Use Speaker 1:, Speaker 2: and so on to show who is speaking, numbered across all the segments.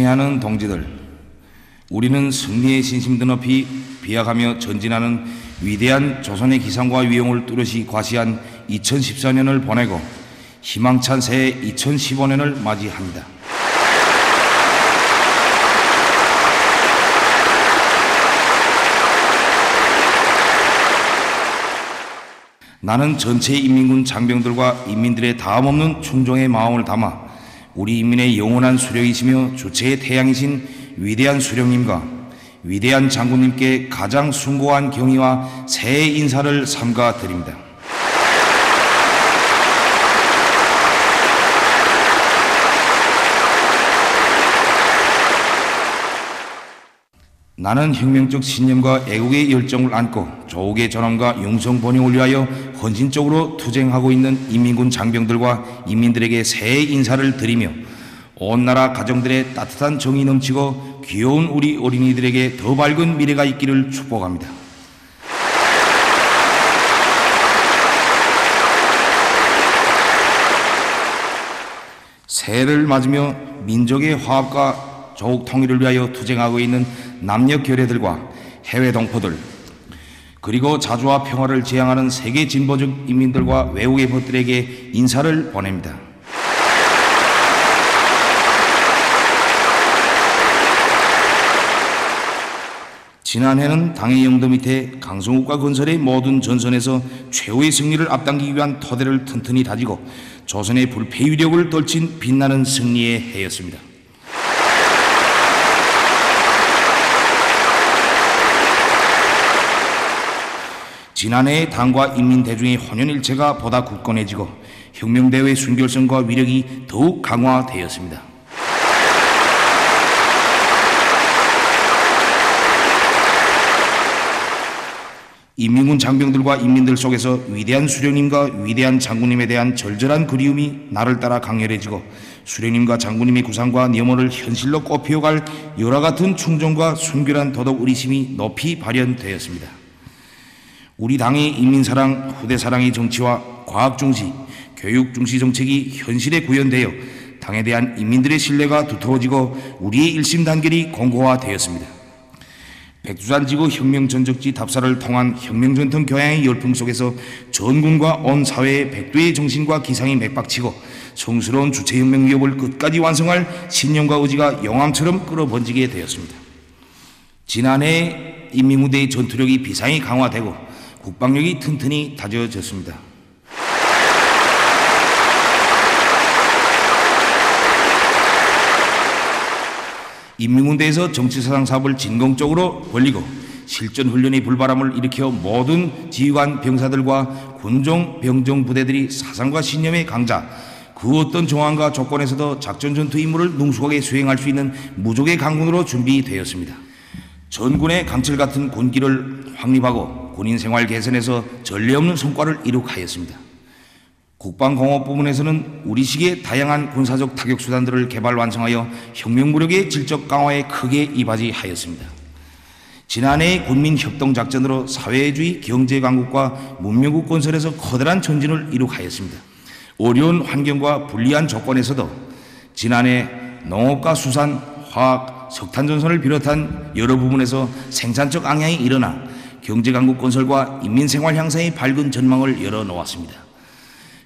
Speaker 1: 친애하는 동지들, 우리는 승리의 신심 드높이 비약하며 전진하는 위대한 조선의 기상과 위용을 뚜렷이 과시한 2014년을 보내고 희망찬 새해 2015년을 맞이합니다. 나는 전체 인민군 장병들과 인민들의 다함없는 충정의 마음을 담아 우리 인민의 영원한 수령이시며 주체의 태양이신 위대한 수령님과 위대한 장군님께 가장 숭고한 경의와 새해 인사를 삼가 드립니다. 나는 혁명적 신념과 애국의 열정을 안고 조국의 전원과 영성 번영을 위하여 헌신적으로 투쟁하고 있는 인민군 장병들과 인민들에게 새해 인사를 드리며 온 나라 가정들의 따뜻한 정이 넘치고 귀여운 우리 어린이들에게 더 밝은 미래가 있기를 축복합니다. 새해를 맞으며 민족의 화합과 조국 통일을 위하여 투쟁하고 있는 남녀 결례들과 해외 동포들, 그리고 자주와 평화를 지향하는 세계 진보적 인민들과 외국의 벗들에게 인사를 보냅니다. 지난해는 당의 영도 밑에 강성욱과 건설의 모든 전선에서 최후의 승리를 앞당기기 위한 토대를 튼튼히 다지고 조선의 불패 위력을 떨친 빛나는 승리의 해였습니다. 지난해의 당과 인민 대중의 혼연일체가 보다 굳건해지고 혁명대회의 순결성과 위력이 더욱 강화되었습니다. 인민군 장병들과 인민들 속에서 위대한 수령님과 위대한 장군님에 대한 절절한 그리움이 나를 따라 강렬해지고 수령님과 장군님의 구상과 염원을 현실로 꽃피워갈 열화 같은 충정과 순결한 도덕 의리심이 높이 발현되었습니다. 우리 당의 인민사랑, 후대사랑의 정치와 과학중시, 교육중시 정책이 현실에 구현되어 당에 대한 인민들의 신뢰가 두터워지고 우리의 일심단결이 공고화되었습니다. 백두산지구 혁명전적지 답사를 통한 혁명전통 교양의 열풍 속에서 전군과 온 사회의 백두의 정신과 기상이 맥박치고 성스러운 주체혁명 위협을 끝까지 완성할 신념과 의지가 용암처럼 끌어번지게 되었습니다. 지난해 인민군대의 전투력이 비상히 강화되고 국방력이 튼튼히 다져졌습니다. 인민군대에서 정치사상 사업을 진공적으로 벌리고 실전훈련의 불바람을 일으켜 모든 지휘관 병사들과 군종 병정 부대들이 사상과 신념의 강자, 그 어떤 정황과 조건에서도 작전 전투 임무를 능숙하게 수행할 수 있는 무적의 강군으로 준비되었습니다. 전군의 강철 같은 군기를 확립하고 군인 생활 개선에서 전례 없는 성과를 이룩하였습니다. 국방공업 부문에서는 우리식의 다양한 군사적 타격 수단들을 개발 완성하여 혁명무력의 질적 강화에 크게 이바지하였습니다. 지난해 군민협동작전으로 사회주의 경제강국과 문명국 건설에서 커다란 전진을 이룩하였습니다. 어려운 환경과 불리한 조건에서도 지난해 농업과 수산, 화학, 석탄전선을 비롯한 여러 부분에서 생산적 ang향이 일어나 경제강국 건설과 인민생활 향상의 밝은 전망을 열어놓았습니다.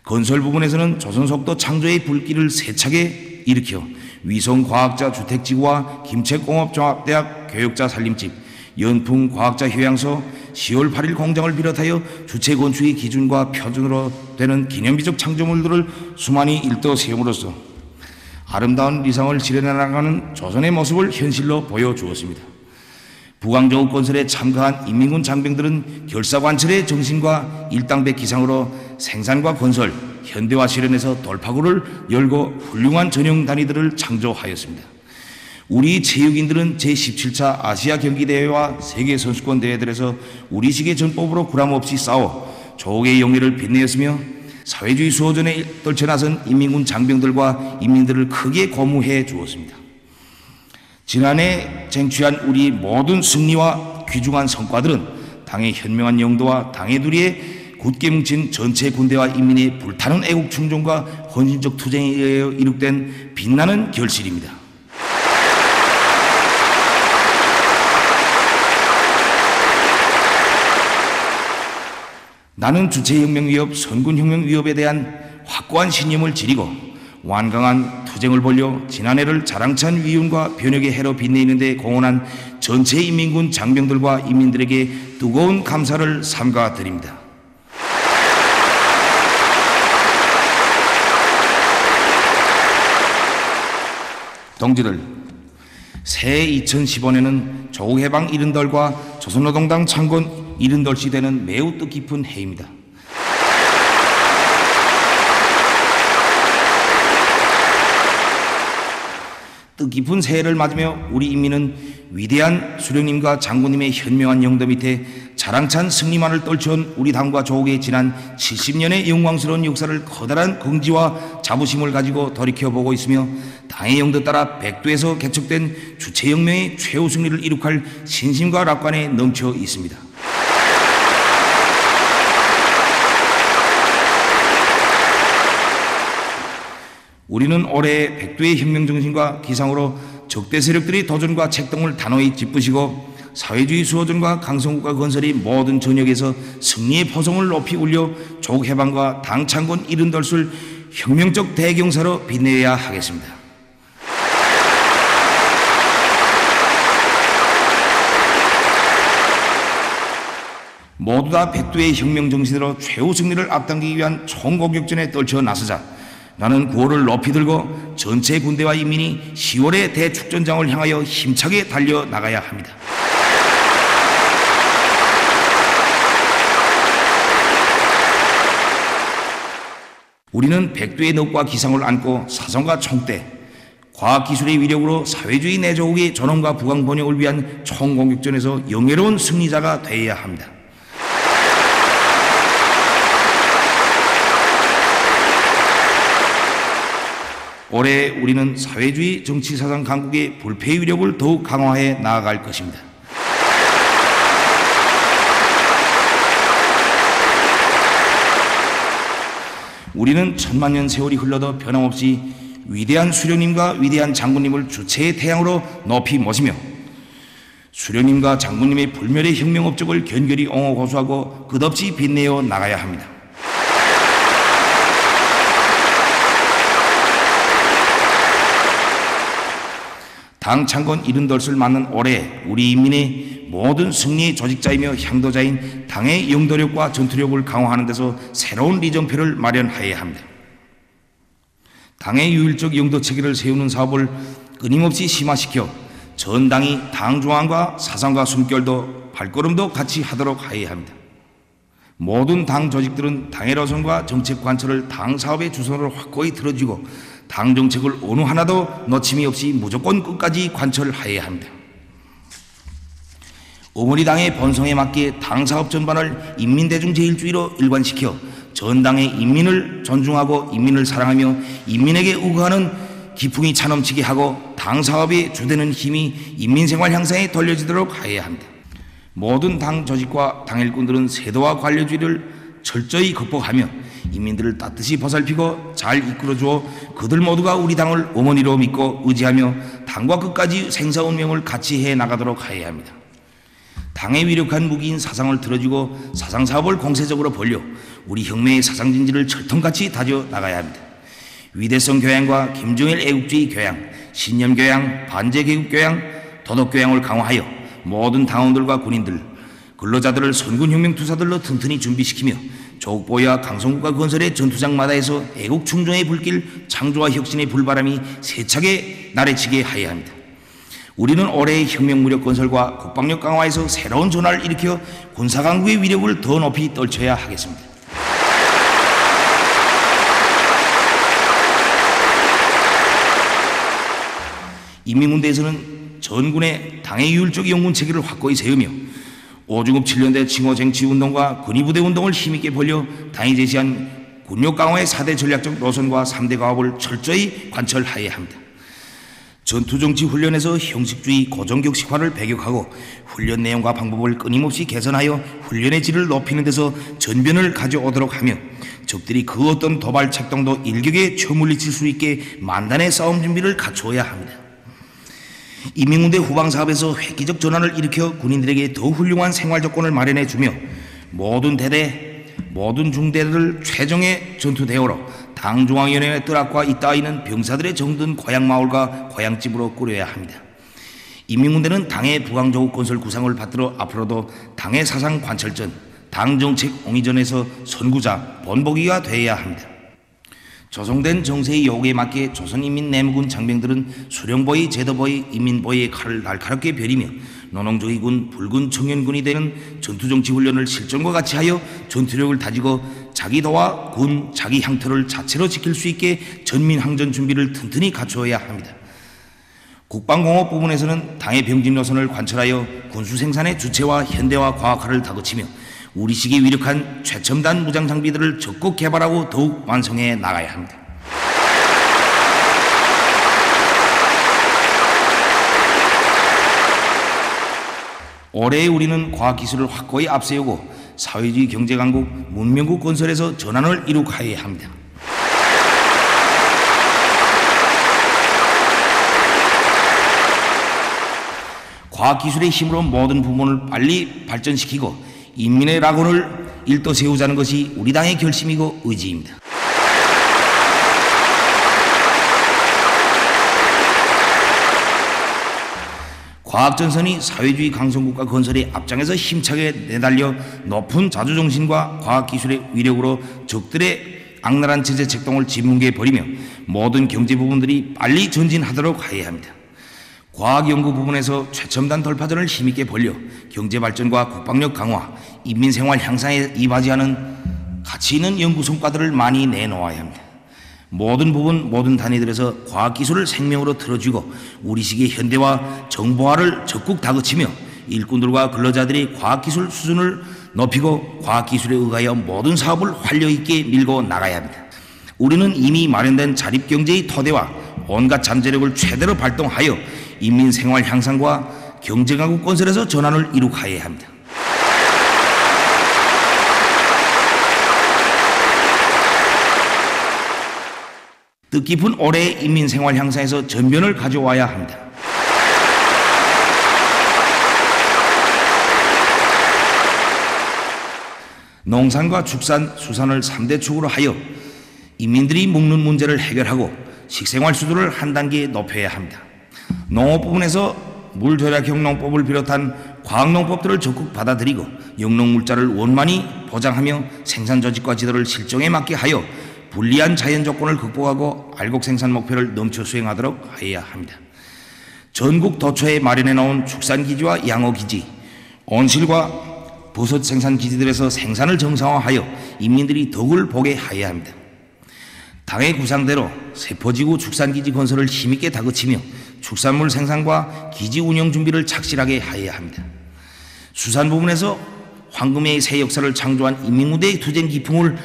Speaker 1: 건설 부분에서는 조선속도 창조의 불길을 세차게 일으켜 위성과학자 주택지구와 김책공업종합대학 교육자 살림집, 연풍과학자 휴양소, 10월 8일 공장을 비롯하여 주체건축의 기준과 표준으로 되는 기념비적 창조물들을 수많이 일떠 세움으로써 아름다운 리상을 실현해 나가는 조선의 모습을 현실로 보여주었습니다. 부강조국 건설에 참가한 인민군 장병들은 결사관철의 정신과 일당백 기상으로 생산과 건설, 현대화 실현에서 돌파구를 열고 훌륭한 전형 단위들을 창조하였습니다. 우리 체육인들은 제17차 아시아 경기대회와 세계선수권 대회들에서 우리식의 전법으로 구람없이 싸워 조국의 영예를 빛내었으며 사회주의 수호전에 떨쳐나선 인민군 장병들과 인민들을 크게 고무해 주었습니다. 지난해 쟁취한 우리 모든 승리와 귀중한 성과들은 당의 현명한 영도와 당의 누리에 굳게 뭉친 전체 군대와 인민의 불타는 애국 충정과 헌신적 투쟁에 의하여 이룩된 빛나는 결실입니다. 나는 주체혁명 위협, 선군혁명 위협에 대한 확고한 신념을 지니고 완강한 투쟁을 벌여 지난해를 자랑찬 위훈과 변혁의 해로 빛내는 데 공헌한 전체 인민군 장병들과 인민들에게 뜨거운 감사를 삼가 드립니다. 동지들, 새해 2015년은 조국해방 70달과 조선노동당 창건 70달이 되는 매우 뜻깊은 해입니다. 뜻깊은 새해를 맞으며 우리 인민은 위대한 수령님과 장군님의 현명한 영도 밑에 자랑찬 승리만을 떨쳐온 우리 당과 조국의 지난 70년의 영광스러운 역사를 커다란 긍지와 자부심을 가지고 돌이켜보고 있으며 당의 영도 따라 백두에서 개척된 주체혁명의 최후 승리를 이룩할 신심과 낙관에 넘쳐 있습니다. 우리는 올해 백두의 혁명정신과 기상으로 적대 세력들이 도전과 책동을 단호히 짚으시고 사회주의 수호전과 강성국가 건설이 모든 전역에서 승리의 포성을 높이 울려 조국 해방과 당 창건 70달을 혁명적 대경사로 빛내야 하겠습니다. 모두 다 백두의 혁명정신으로 최후 승리를 앞당기기 위한 총공격전에 떨쳐 나서자 나는 구호를 높이 들고 전체 군대와 인민이 10월의 대축전장을 향하여 힘차게 달려나가야 합니다. 우리는 백두의 넋과 기상을 안고 사성과 총대, 과학기술의 위력으로 사회주의 내조국의 존엄과 부강 번영을 위한 총공격전에서 영예로운 승리자가 되어야 합니다. 올해 우리는 사회주의 정치사상 강국의 불패의 위력을 더욱 강화해 나아갈 것입니다. 우리는 천만년 세월이 흘러도 변함없이 위대한 수령님과 위대한 장군님을 주체의 태양으로 높이 모시며 수령님과 장군님의 불멸의 혁명 업적을 견결히 옹호 고수하고 끝없이 빛내어 나가야 합니다. 당 창건 70달을 맞는 올해 우리 인민의 모든 승리의 조직자이며 향도자인 당의 영도력과 전투력을 강화하는 데서 새로운 리전표를 마련해야 합니다. 당의 유일적 영도 체계를 세우는 사업을 끊임없이 심화시켜 전당이 당 중앙과 사상과 숨결도 발걸음도 같이 하도록 해야 합니다. 모든 당 조직들은 당의 노선과 정책 관철을 당 사업의 주선으로 확고히 들어주고 당 정책을 어느 하나도 놓침이 없이 무조건 끝까지 관철해야 합니다. 어머니 당의 본성에 맞게 당 사업 전반을 인민대중제일주의로 일관시켜 전당의 인민을 존중하고 인민을 사랑하며 인민에게 의거하는 기풍이 차넘치게 하고 당 사업의 주되는 힘이 인민생활 향상에 돌려지도록 해야 합니다. 모든 당 조직과 당 일꾼들은 세도와 관료주의를 철저히 극복하며 인민들을 따뜻이 보살피고 잘 이끌어주어 그들 모두가 우리 당을 어머니로 믿고 의지하며 당과 끝까지 생사운명을 같이 해나가도록 해야 합니다. 당의 위력한 무기인 사상을 들어주고 사상사업을 공세적으로 벌려 우리 혁명의 사상진지를 철통같이 다져나가야 합니다. 위대성 교양과 김정일 애국주의 교양, 신념교양, 반제개국교양, 도덕교양을 강화하여 모든 당원들과 군인들, 근로자들을 선군혁명투사들로 튼튼히 준비시키며 조국보위와 강성국가 건설의 전투장마다에서 애국 충정의 불길, 창조와 혁신의 불바람이 세차게 나래치게 하여야 합니다. 우리는 올해의 혁명무력 건설과 국방력 강화에서 새로운 전환을 일으켜 군사강국의 위력을 더 높이 떨쳐야 하겠습니다. 인민군대에서는 전군의 당의 유일적 영군 체계를 확고히 세우며 오중급 7년대 칭호 쟁취운동과 근위부대 운동을 힘있게 벌려 당이 제시한 군력 강화의 4대 전략적 노선과 3대 과업을 철저히 관철하여야 합니다. 전투정치 훈련에서 형식주의 고정격식화를 배격하고 훈련 내용과 방법을 끊임없이 개선하여 훈련의 질을 높이는 데서 전변을 가져오도록 하며 적들이 그 어떤 도발 책동도 일격에 쳐물리칠 수 있게 만단의 싸움 준비를 갖추어야 합니다. 인민군대 후방사업에서 획기적 전환을 일으켜 군인들에게 더 훌륭한 생활 조건을 마련해 주며 모든 대대, 모든 중대들 최종의 전투대우로 당중앙위원회의 뜻앞과 이따위는 병사들의 정든 고향마을과 고향집으로 꾸려야 합니다. 인민군대는 당의 부강조국 건설 구상을 받들어 앞으로도 당의 사상 관철전, 당정책 옹이전에서 선구자, 본보기가 되어야 합니다. 조성된 정세의 요구에 맞게 조선인민내무군 장병들은 수령보위, 제도보위, 인민보위의 칼을 날카롭게 벼리며 노농조기군, 붉은 청년군이 되는 전투정치훈련을 실전과 같이 하여 전투력을 다지고 자기도와 군, 자기 향토를 자체로 지킬 수 있게 전민항전 준비를 튼튼히 갖추어야 합니다. 국방공업 부분에서는 당의 병진 노선을 관철하여 군수생산의 주체와 현대화 과학화를 다그치며 우리식의 위력한 최첨단 무장장비들을 적극 개발하고 더욱 완성해 나가야 합니다. 올해 우리는 과학기술을 확고히 앞세우고 사회주의 경제강국, 문명국 건설에서 전환을 이룩하여야 합니다. 과학기술의 힘으로 모든 부문을 빨리 발전시키고 인민의 낙원을 일떠세우자는 것이 우리 당의 결심이고 의지입니다. 과학전선이 사회주의 강성국가 건설의 앞장에서 힘차게 내달려 높은 자주정신과 과학기술의 위력으로 적들의 악랄한 제재 책동을 진뭉개 버리며 모든 경제 부분들이 빨리 전진하도록 하여야 합니다. 과학연구 부분에서 최첨단 돌파전을 힘있게 벌려 경제발전과 국방력 강화, 인민생활 향상에 이바지하는 가치 있는 연구 성과들을 많이 내놓아야 합니다. 모든 부분, 모든 단위들에서 과학기술을 생명으로 틀어주고 우리식의 현대화, 정보화를 적극 다그치며 일꾼들과 근로자들이 과학기술 수준을 높이고 과학기술에 의하여 모든 사업을 활력있게 밀고 나가야 합니다. 우리는 이미 마련된 자립경제의 토대와 온갖 잠재력을 최대로 발동하여 인민생활 향상과 경제강국 건설에서 전환을 이룩하여야 합니다. 뜻깊은 올해의 인민생활 향상에서 전변을 가져와야 합니다. 농산과 축산, 수산을 3대 축으로 하여 인민들이 먹는 문제를 해결하고 식생활 수준을 한 단계 높여야 합니다. 농업 부분에서 물절약형 농법을 비롯한 과학농법들을 적극 받아들이고 영농물자를 원만히 보장하며 생산 조직과 지도를 실정에 맞게 하여 불리한 자연 조건을 극복하고 알곡 생산 목표를 넘쳐 수행하도록 하여야 합니다. 전국 도처에 마련해 놓은 축산기지와 양어기지, 온실과 버섯 생산 기지들에서 생산을 정상화하여 인민들이 덕을 보게 하여야 합니다. 당의 구상대로 세포지구 축산기지 건설을 힘있게 다그치며 축산물 생산과 기지 운영 준비를 착실하게 하여야 합니다. 수산 부분에서 황금의 새 역사를 창조한 인민군대의 투쟁 기풍을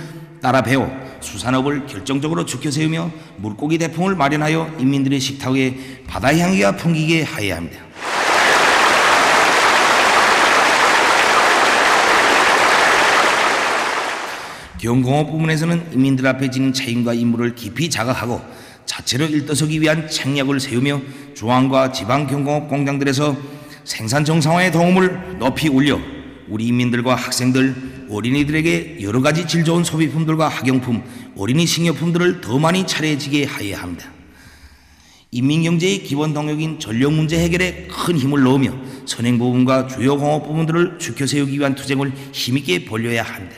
Speaker 1: 따라 배워 수산업을 결정적으로 지켜세우며 물고기 대풍을 마련하여 인민들의 식탁에 바다 향기가 풍기게 하여야 합니다. 경공업 부분에서는 인민들 앞에 지닌 책임과 임무를 깊이 자각하고 자체로 일떠서기 위한 책략을 세우며 중앙과 지방 경공업 공장들에서 생산 정상화의 도움을 높이 올려 우리 인민들과 학생들, 어린이들에게 여러 가지 질 좋은 소비품들과 학용품, 어린이 식료품들을 더 많이 차려지게 하여야 합니다. 인민경제의 기본 동력인 전력 문제 해결에 큰 힘을 넣으며 선행 부분과 주요 공업 부분들을 지켜세우기 위한 투쟁을 힘있게 벌여야 합니다.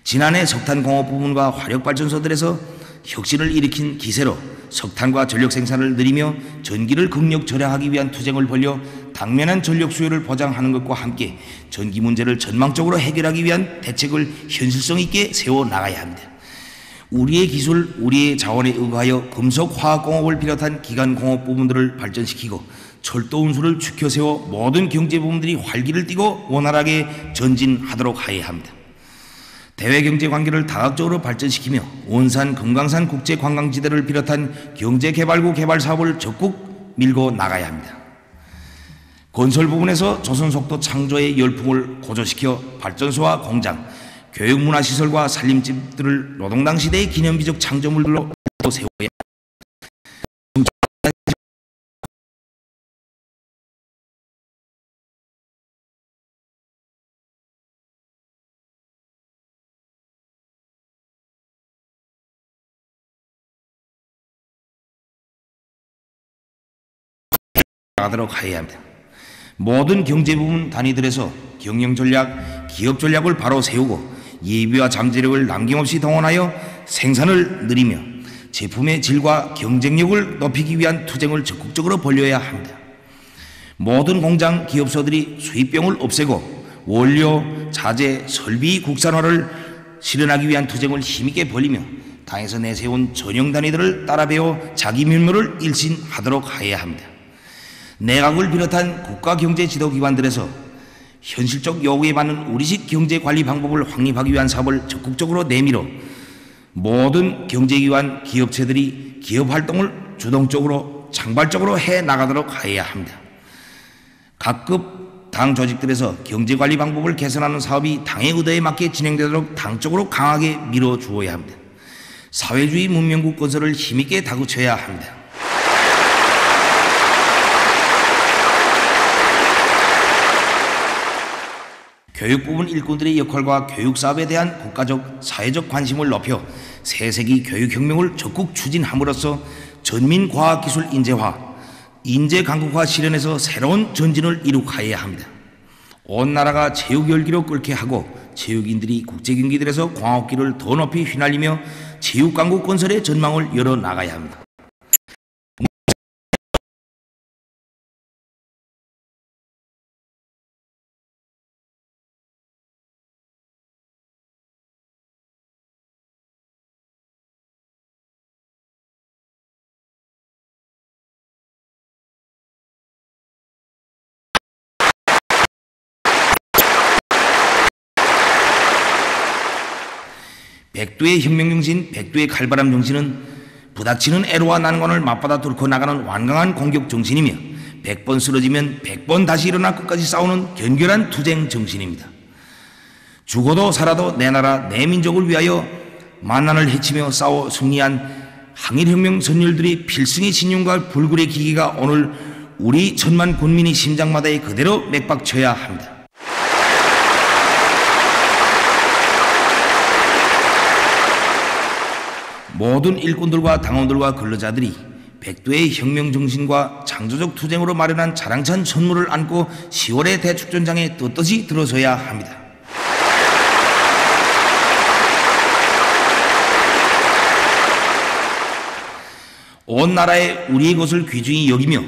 Speaker 1: 지난해 석탄 공업 부분과 화력발전소들에서 혁신을 일으킨 기세로 석탄과 전력 생산을 늘리며 전기를 극력 절약하기 위한 투쟁을 벌여 당면한 전력 수요를 보장하는 것과 함께 전기 문제를 전망적으로 해결하기 위한 대책을 현실성 있게 세워 나가야 합니다. 우리의 기술, 우리의 자원에 의거하여 금속 화학공업을 비롯한 기간공업 부분들을 발전시키고 철도 운수를 지켜세워 모든 경제 부분들이 활기를 띠고 원활하게 전진하도록 하여야 합니다. 대외경제 관계를 다각적으로 발전시키며 원산, 금강산 국제관광지대를 비롯한 경제개발구 개발사업을 적극 밀고 나가야 합니다. 건설 부분에서 조선속도 창조의 열풍을 고조시켜 발전소와 공장, 교육문화시설과 살림집들을 노동당 시대의 기념비적 창조물로 세워야 나가도록 하여야 합니다. 모든 경제부문 단위들에서 경영전략, 기업전략을 바로 세우고 예비와 잠재력을 남김없이 동원하여 생산을 늘리며 제품의 질과 경쟁력을 높이기 위한 투쟁을 적극적으로 벌여야 합니다. 모든 공장, 기업소들이 수입병을 없애고 원료, 자재, 설비 국산화를 실현하기 위한 투쟁을 힘있게 벌이며 당에서 내세운 전형 단위들을 따라 배워 자기 면모를 일신하도록 하여야 합니다. 내각을 비롯한 국가경제지도기관들에서 현실적 요구에 맞는 우리식 경제관리 방법을 확립하기 위한 사업을 적극적으로 내밀어 모든 경제기관, 기업체들이 기업활동을 주동적으로 창발적으로 해나가도록 하여야 합니다. 각급 당 조직들에서 경제관리 방법을 개선하는 사업이 당의 의도에 맞게 진행되도록 당적으로 강하게 밀어주어야 합니다. 사회주의 문명국 건설을 힘있게 다그쳐야 합니다. 교육부문 일꾼들의 역할과 교육사업에 대한 국가적, 사회적 관심을 높여 새세기 교육혁명을 적극 추진함으로써 전민과학기술 인재화, 인재강국화 실현에서 새로운 전진을 이룩하여야 합니다. 온 나라가 체육열기로 끓게 하고 체육인들이 국제경기들에서 광옥기를 더 높이 휘날리며 체육강국 건설의 전망을 열어나가야 합니다. 백두의 혁명정신, 백두의 칼바람 정신은 부닥치는 애로와 난관을 맞받아 뚫고 나가는 완강한 공격 정신이며 100번 쓰러지면 100번 다시 일어나 끝까지 싸우는 견결한 투쟁 정신입니다. 죽어도 살아도 내 나라, 내 민족을 위하여 만난을 헤치며 싸워 승리한 항일혁명 선열들이 필승의 신용과 불굴의 기기가 오늘 우리 천만 군민의 심장마다에 그대로 맥박쳐야 합니다. 모든 일꾼들과 당원들과 근로자들이 백두의 혁명정신과 창조적 투쟁으로 마련한 자랑찬 선물을 안고 10월의 대축전장에 떳떳이 들어서야 합니다. 온 나라에 우리의 것을 귀중히 여기며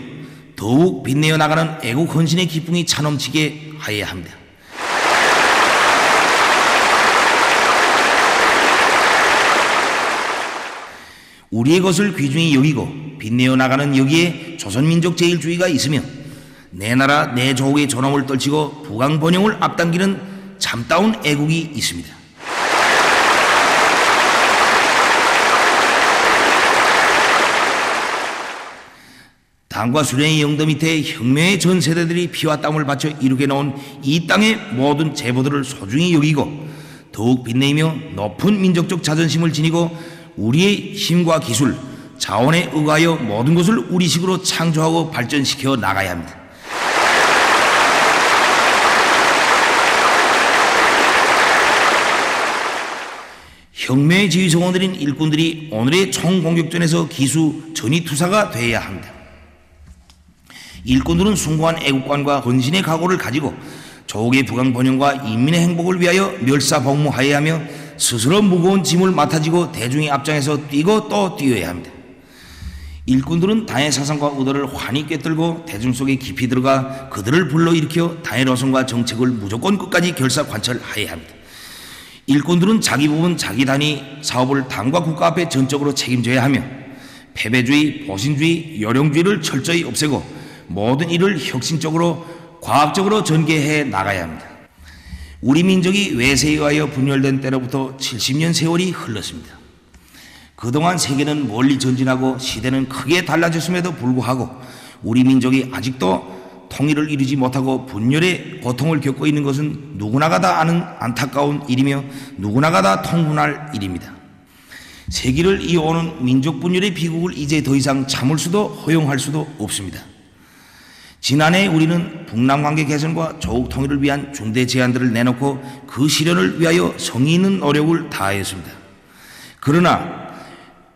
Speaker 1: 더욱 빛내어 나가는 애국 헌신의 기쁨이 차넘치게 하여야 합니다. 우리의 것을 귀중히 여기고 빛내어 나가는 여기에 조선민족 제일주의가 있으며 내 나라 내 조국의 존엄을 떨치고 부강번영을 앞당기는 참다운 애국이 있습니다. 당과 수령의 영도 밑에 혁명의 전 세대들이 피와 땀을 바쳐 이루게 놓은 이 땅의 모든 제보들을 소중히 여기고 더욱 빛내며 높은 민족적 자존심을 지니고 우리의 힘과 기술, 자원에 의하여 모든 것을 우리식으로 창조하고 발전시켜 나가야 합니다. 혁명의 지휘성원들인 일꾼들이 오늘의 총공격전에서 기수 전위투사가 되어야 합니다. 일꾼들은 숭고한 애국관과 헌신의 각오를 가지고 조국의 부강번영과 인민의 행복을 위하여 멸사복무하여야 하며 스스로 무거운 짐을 맡아지고 대중의 앞장에서 뛰고 또 뛰어야 합니다. 일꾼들은 당의 사상과 의도를 환히 꿰뚫고 대중 속에 깊이 들어가 그들을 불러일으켜 당의 노선과 정책을 무조건 끝까지 결사관철하여야 합니다. 일꾼들은 자기 부분, 자기 단위 사업을 당과 국가 앞에 전적으로 책임져야 하며 패배주의, 보신주의, 요령주의를 철저히 없애고 모든 일을 혁신적으로 과학적으로 전개해 나가야 합니다. 우리 민족이 외세에 의하여 분열된 때로부터 70년 세월이 흘렀습니다. 그동안 세계는 멀리 전진하고 시대는 크게 달라졌음에도 불구하고 우리 민족이 아직도 통일을 이루지 못하고 분열의 고통을 겪고 있는 것은 누구나가 다 아는 안타까운 일이며 누구나가 다 통분할 일입니다. 세기를 이어오는 민족 분열의 비극을 이제 더 이상 참을 수도 허용할 수도 없습니다. 지난해 우리는 북남관계 개선과 조국 통일을 위한 중대 제안들을 내놓고 그 실현을 위하여 성의 있는 노력을 다하였습니다. 그러나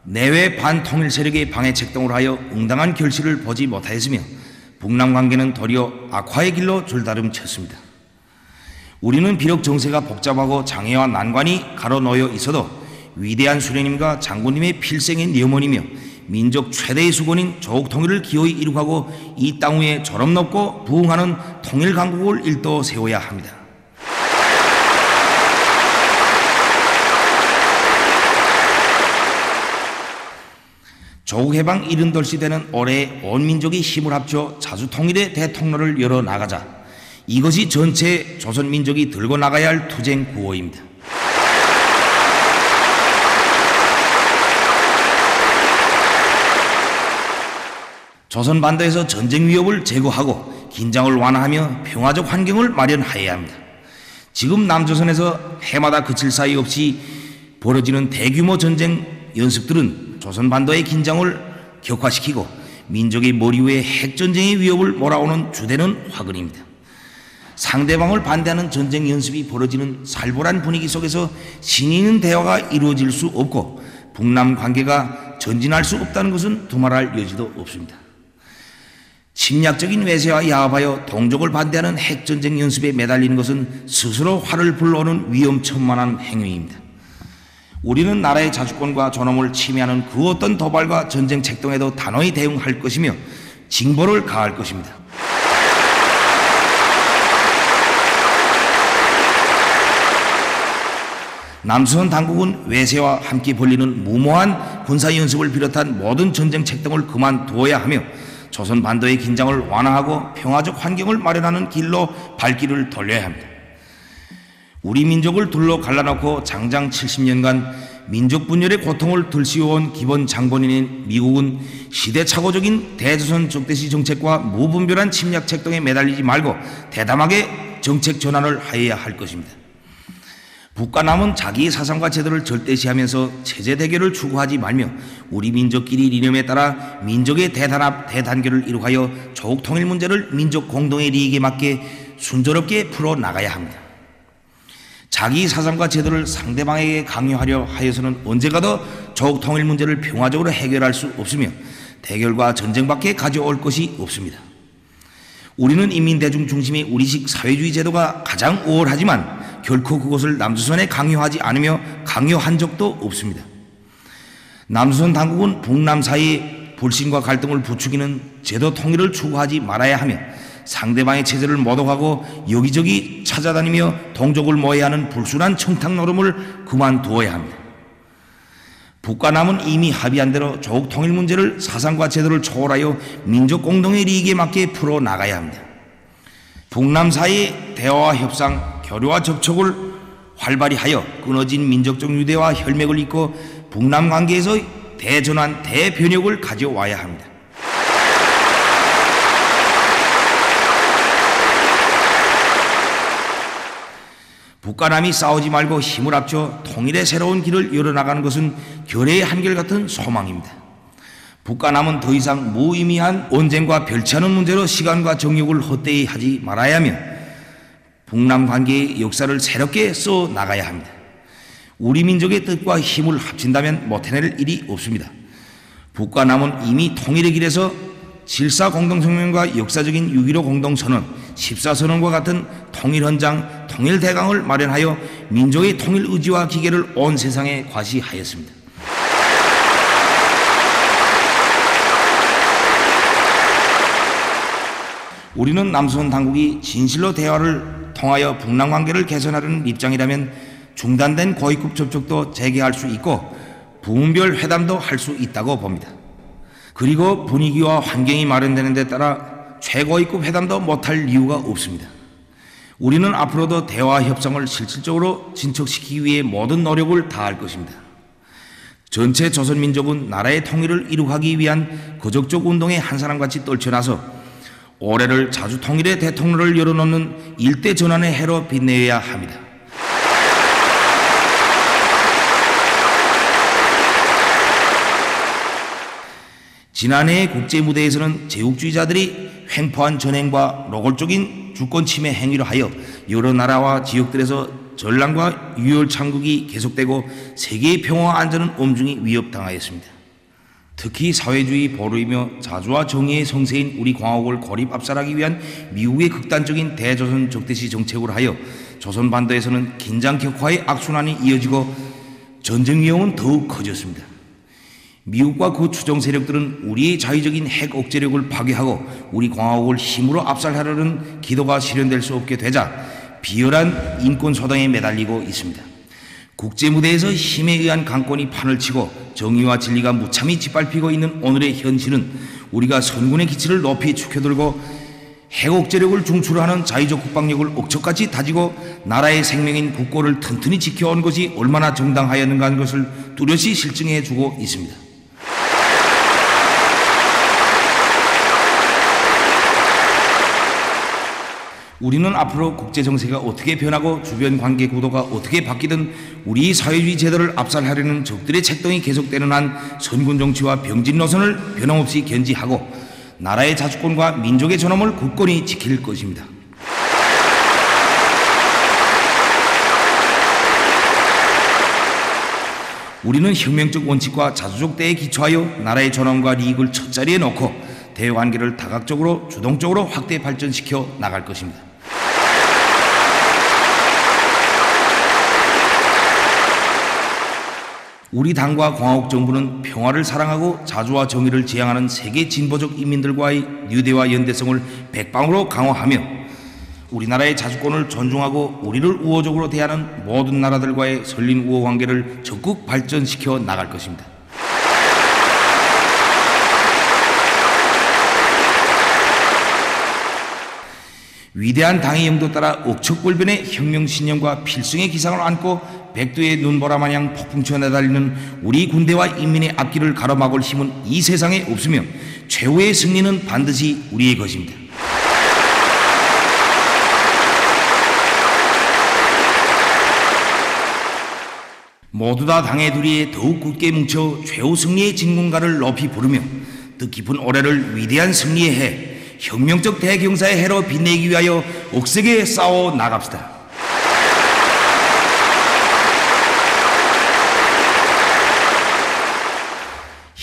Speaker 1: 내외 반통일 세력의 방해 책동을 하여 응당한 결실을 보지 못하였으며 북남 관계는 도리어 악화의 길로 줄다름쳤습니다. 우리는 비록 정세가 복잡하고 장애와 난관이 가로놓여 있어도 위대한 수령님과 장군님의 필생의 염원이며 민족 최대의 수건인 조국 통일을 기어이 이룩하고 이 땅 위에 졸업 높고 부흥하는 통일 강국을 일도 세워야 합니다. 조국 해방 70돌 되는 올해 온 민족이 힘을 합쳐 자주통일의 대통로를 열어 나가자. 이것이 전체 조선 민족이 들고 나가야 할 투쟁 구호입니다. 조선 반도에서 전쟁 위협을 제거하고 긴장을 완화하며 평화적 환경을 마련하여야 합니다. 지금 남조선에서 해마다 그칠 사이 없이 벌어지는 대규모 전쟁 연습들은 조선 반도의 긴장을 격화시키고 민족의 머리 위에 핵전쟁의 위협을 몰아오는 주되는 화근입니다. 상대방을 반대하는 전쟁 연습이 벌어지는 살벌한 분위기 속에서 신의 있는 대화가 이루어질 수 없고 북남 관계가 전진할 수 없다는 것은 두말할 여지도 없습니다. 침략적인 외세와 야합하여 동족을 반대하는 핵전쟁 연습에 매달리는 것은 스스로 화를 불러오는 위험천만한 행위입니다. 우리는 나라의 자주권과 존엄을 침해하는 그 어떤 도발과 전쟁 책동에도 단호히 대응할 것이며 징벌을 가할 것입니다. 남조선 당국은 외세와 함께 벌리는 무모한 군사연습을 비롯한 모든 전쟁 책동을 그만두어야 하며 조선 반도의 긴장을 완화하고 평화적 환경을 마련하는 길로 발길을 돌려야 합니다. 우리 민족을 둘러 갈라놓고 장장 70년간 민족 분열의 고통을 들씌워온 기본 장본인인 미국은 시대착오적인 대조선 적대시 정책과 무분별한 침략 책동에 매달리지 말고 대담하게 정책 전환을 하여야 할 것입니다. 북과 남은 자기의 사상과 제도를 절대시하면서 체제 대결을 추구하지 말며 우리 민족끼리 이념에 따라 민족의 대단합, 대단결을 이룩하여 조국 통일 문제를 민족 공동의利益에 맞게 순조롭게 풀어나가야 합니다. 자기 사상과 제도를 상대방에게 강요하려 하여서는 언제가도 조국 통일 문제를 평화적으로 해결할 수 없으며 대결과 전쟁밖에 가져올 것이 없습니다. 우리는 인민대중 중심의 우리식 사회주의 제도가 가장 우월하지만 결코 그것을 남조선에 강요하지 않으며 강요한 적도 없습니다. 남조선 당국은 북남 사이의 불신과 갈등을 부추기는 제도 통일을 추구하지 말아야 하며 상대방의 체제를 모독하고 여기저기 찾아다니며 동족을 모해야 하는 불순한 청탁 노름을 그만두어야 합니다. 북과 남은 이미 합의한 대로 조국 통일 문제를 사상과 제도를 초월하여 민족 공동의利益에 맞게 풀어나가야 합니다. 북남 사이의 대화와 협상, 교류와 접촉을 활발히 하여 끊어진 민족적 유대와 혈맥을 잇고 북남 관계에서 대전환, 대변혁을 가져와야 합니다. 북과 남이 싸우지 말고 힘을 합쳐 통일의 새로운 길을 열어나가는 것은 결의의 한결같은 소망입니다. 북과 남은 더 이상 무의미한 언쟁과 별치 않은 문제로 시간과 정욕을 헛되이 하지 말아야 하며 북남 관계의 역사를 새롭게 써 나가야 합니다. 우리 민족의 뜻과 힘을 합친다면 못해낼 일이 없습니다. 북과 남은 이미 통일의 길에서 질사 공동성명과 역사적인 6.15 공동선언, 14선언과 같은 통일헌장, 통일대강을 마련하여 민족의 통일 의지와 기계를 온 세상에 과시하였습니다. 우리는 남조선 당국이 진실로 대화를 통하여 북남 관계를 개선하려는 입장이라면 중단된 고위급 접촉도 재개할 수 있고 부문별 회담도 할 수 있다고 봅니다. 그리고 분위기와 환경이 마련되는 데 따라 최고위급 회담도 못할 이유가 없습니다. 우리는 앞으로도 대화 협상을 실질적으로 진척시키기 위해 모든 노력을 다할 것입니다. 전체 조선민족은 나라의 통일을 이룩하기 위한 거적적 운동에 한 사람같이 떨쳐나서 올해를 자주통일의 대통로를 열어놓는 일대 전환의 해로 빛내야 합니다. 지난해의 국제무대에서는 제국주의자들이 횡포한 전횡과 노골적인 주권 침해 행위를 하여 여러 나라와 지역들에서 전란과 유혈 창국이 계속되고 세계의 평화와 안전은 엄중히 위협당하였습니다. 특히 사회주의 보루이며 자주와 정의의 성세인 우리 광화국을 고립 압살하기 위한 미국의 극단적인 대조선 적대시 정책으로 하여 조선 반도에서는 긴장 격화의 악순환이 이어지고 전쟁 위험은 더욱 커졌습니다. 미국과 그 추종 세력들은 우리의 자위적인 핵 억제력을 파괴하고 우리 광화국을 힘으로 압살하려는 기도가 실현될 수 없게 되자 비열한 인권 소동에 매달리고 있습니다. 국제무대에서 힘에 의한 강권이 판을 치고 정의와 진리가 무참히 짓밟히고 있는 오늘의 현실은 우리가 선군의 기치를 높이 축혀들고 핵억제력을 중추하는 자위적 국방력을 억척같이 다지고 나라의 생명인 국고를 튼튼히 지켜온 것이 얼마나 정당하였는가 하는 것을 뚜렷이 실증해 주고 있습니다. 우리는 앞으로 국제정세가 어떻게 변하고 주변 관계 구도가 어떻게 바뀌든 우리 사회주의 제도를 압살하려는 적들의 책동이 계속되는 한 선군 정치와 병진 노선을 변함없이 견지하고 나라의 자주권과 민족의 존엄을 굳건히 지킬 것입니다. 우리는 혁명적 원칙과 자주적 대에 기초하여 나라의 존엄과 이익을 첫자리에 놓고 대외관계를 다각적으로 주동적으로 확대 발전시켜 나갈 것입니다. 우리 당과 광화국 정부는 평화를 사랑하고 자주와 정의를 지향하는 세계 진보적 인민들과의 유대와 연대성을 백방으로 강화하며 우리나라의 자주권을 존중하고 우리를 우호적으로 대하는 모든 나라들과의 설린 우호 관계를 적극 발전시켜 나갈 것입니다. 위대한 당의 영도 따라 억척불변의 혁명신념과 필승의 기상을 안고 백두의 눈보라 마냥 폭풍쳐 내달리는 우리 군대와 인민의 앞길을 가로막을 힘은 이 세상에 없으며 최후의 승리는 반드시 우리의 것입니다. 모두 다 당의 두리에 더욱 굳게 뭉쳐 최후 승리의 진군가를 높이 부르며 뜻깊은 올해를 위대한 승리의 해, 혁명적 대경사의 해로 빛내기 위하여 억세게 싸워 나갑시다.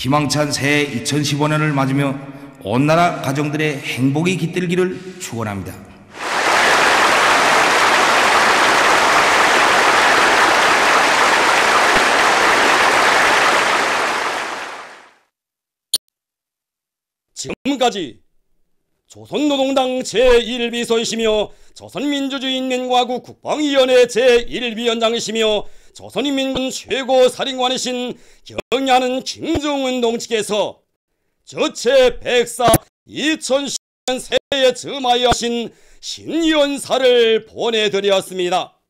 Speaker 1: 희망찬 새해 2015년을 맞으며 온 나라 가정들의 행복이 깃들기를 축원합니다.
Speaker 2: 지금까지 조선노동당 제1비서이시며 조선민주주의인민과국 국방위원회 제1위원장이시며 조선인민군 최고사령관이신 경야는 김정은 동지께서 저체 백사 2010년 새해에 점하여 하신 신년사를 보내드렸습니다.